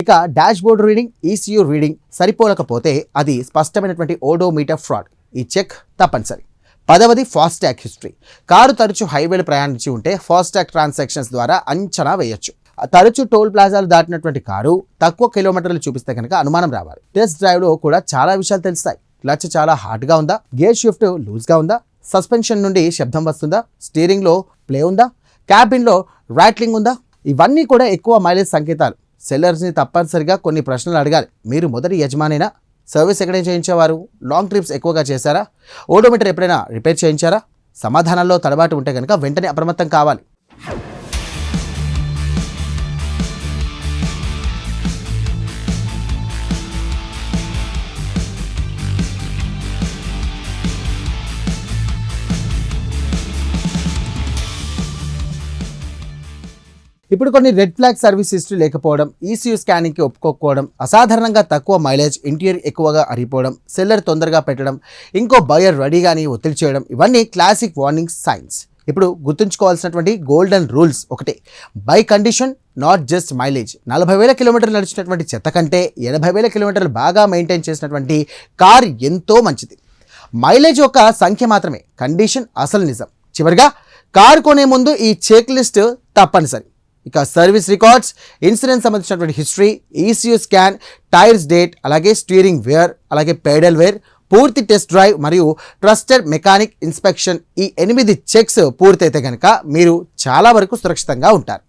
ఇక dash board reading, ECU reading సరిపోలకపోతే అది స్పష్టమైనటువంటి ఓడోమీటర్ ఫ్రాడ్. ఈ చెక్ తప్పనిసరి. 10వది ఫాస్టాగ్ హిస్టరీ. కారు తరచూ హైవేలు ప్రయాణించి ఉంటే ఫాస్టాగ్ ట్రాన్సాక్షన్స్ ద్వారా అంచనా వేయొచ్చు. తరచూ టోల్ ప్లాజాలు దాటినటువంటి కారు తక్కువ కిలోమీటర్లు చూపిస్తే కనుక అనుమానం రావాలి. టెస్ట్ డ్రైవ్లో కూడా చాలా విషయాలు తెలుస్తాయి. క్లచ్ చాలా హార్డ్గా ఉందా, గేర్ షిఫ్ట్ లూజ్గా ఉందా, సస్పెన్షన్ నుండి శబ్దం వస్తుందా, స్టీరింగ్లో ప్లే ఉందా, క్యాబిన్లో ర్యాట్లింగ్ ఉందా, ఇవన్నీ కూడా ఎక్కువ మైలేజ్ సంకేతాలు. సెల్లర్స్ని తప్పనిసరిగా కొన్ని ప్రశ్నలు అడగాలి. మీరు మొదటి యజమానేనా? సర్వీస్ ఎక్కడైనా చేయించేవారు? లాంగ్ ట్రిప్స్ ఎక్కువగా చేశారా? ఓడోమీటర్ ఎప్పుడైనా రిపేర్ చేయించారా? సమాధానాల్లో తడబాటు ఉంటే కనుక వెంటనే అప్రమత్తం కావాలి. ఇప్పుడు కొన్ని రెడ్ ఫ్లాగ్ సర్వీస్ హిస్టరీ లేకపోవడం, ఈసీయూ స్కానింగ్కి ఒప్పుకోకపోవడం, అసాధారణంగా తక్కువ మైలేజ్, ఇంటీరియర్ ఎక్కువగా అరిగిపోవడం, సెల్లర్ తొందరగా పెట్టడం, ఇంకో బయర్ రెడీగాని ఒత్తిడి చేయడం, ఇవన్నీ క్లాసిక్ వార్నింగ్ సైన్స్. ఇప్పుడు గుర్తుంచుకోవాల్సినటువంటి గోల్డెన్ రూల్స్ ఒకటే: by condition, not just mileage. 40,000 కిలోమీటర్లు నడిచినటువంటి చెత్త కంటే 80,000 కిలోమీటర్లు బాగా మెయింటైన్ చేసినటువంటి కార్ ఎంతో మంచిది. మైలేజ్ ఒక సంఖ్య మాత్రమే, కండిషన్ అసలు నిజం. చివరిగా కారు కొనే ముందు ఈ చెక్ లిస్ట్ తప్పనిసరి. ఇక సర్వీస్ రికార్డ్స్, ఇన్సూరెన్స్ సంబంధించినటువంటి history, ECU scan, tyres date, అలాగే స్టీరింగ్ వేర్, అలాగే పెడల్ వేర్, పూర్తి టెస్ట్ డ్రైవ్ మరియు ట్రస్టెడ్ మెకానిక్ ఇన్స్పెక్షన్, ఈ 8 చెక్స్ పూర్తయితే కనుక మీరు చాలా వరకు సురక్షితంగా ఉంటారు.